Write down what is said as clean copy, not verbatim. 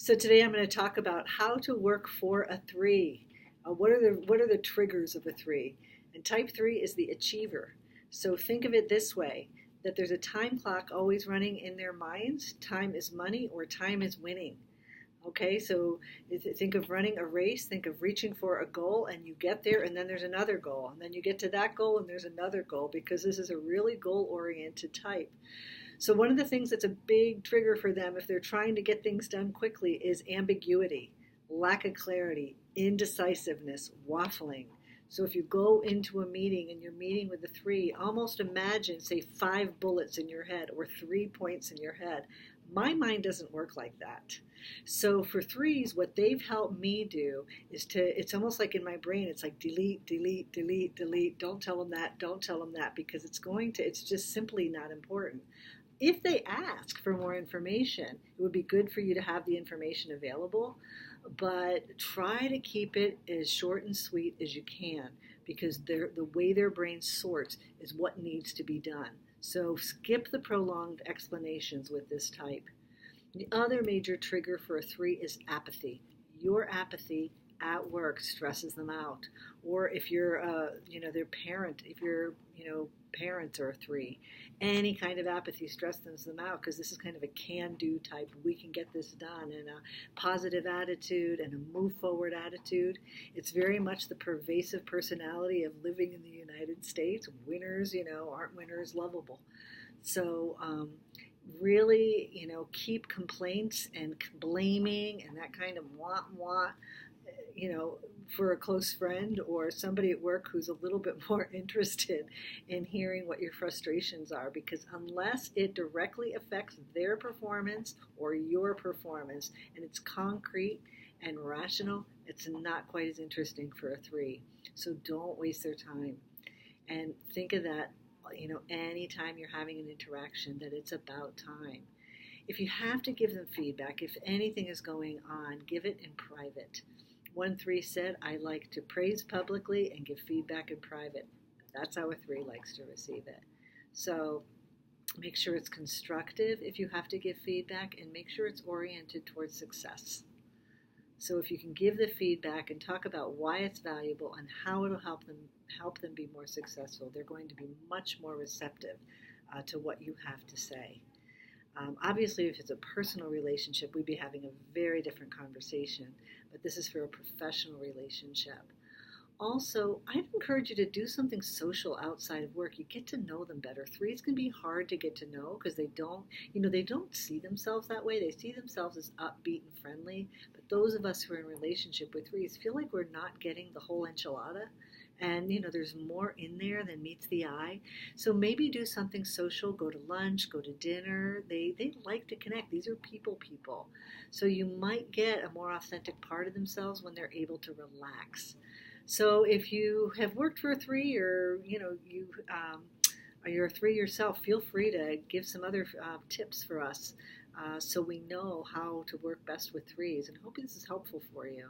So today I'm going to talk about how to work for a three. What are the triggers of a three? And type three is the achiever. So think of it this way, that there's a time clock always running in their minds. Time is money or time is winning. Okay, so think of running a race, think of reaching for a goal, and you get there, and then there's another goal, and then you get to that goal, and there's another goal, because this is a really goal-oriented type. So one of the things that's a big trigger for them if they're trying to get things done quickly is ambiguity, lack of clarity, indecisiveness, waffling. So if you go into a meeting and you're meeting with a three, almost imagine, say, 5 bullets in your head or 3 points in your head. My mind doesn't work like that. So for threes, what they've helped me do is it's almost like in my brain, it's like delete, delete, delete, delete. Don't tell them that, don't tell them that, because it's just simply not important. If they ask for more information, it would be good for you to have the information available, but try to keep it as short and sweet as you can, because the way their brain sorts is what needs to be done. So skip the prolonged explanations with this type. The other major trigger for a three is apathy. Your apathy at work stresses them out. Or if you're, their parent, if your, parents are a three, any kind of apathy stresses them out, because this is kind of a can-do type. We can get this done, and a positive attitude and a move-forward attitude. It's very much the pervasive personality of living in the United States. Winners, aren't winners lovable. So really, keep complaints and blaming and that kind of wah, for a close friend or somebody at work who's a little bit more interested in hearing what your frustrations are, because unless it directly affects their performance or your performance and it's concrete and rational, it's not quite as interesting for a three. So don't waste their time. And think of that, anytime you're having an interaction, that it's about time. If you have to give them feedback, if anything is going on, give it in private. 1-3 said, I like to praise publicly and give feedback in private. That's how a 3 likes to receive it. So make sure it's constructive if you have to give feedback, and make sure it's oriented towards success. So if you can give the feedback and talk about why it's valuable and how it'll help them be more successful, they're going to be much more receptive to what you have to say. Obviously, if it's a personal relationship, we'd be having a very different conversation, but this is for a professional relationship. Also, I'd encourage you to do something social outside of work. You get to know them better. Threes can be hard to get to know because they don't see themselves that way. They see themselves as upbeat and friendly, but those of us who are in relationship with threes feel like we're not getting the whole enchilada. And, there's more in there than meets the eye. So maybe do something social, go to lunch, go to dinner. They like to connect. These are people. So you might get a more authentic part of themselves when they're able to relax. So if you have worked for a three, or, you're a three yourself, feel free to give some other tips for us so we know how to work best with threes. And I hope this is helpful for you.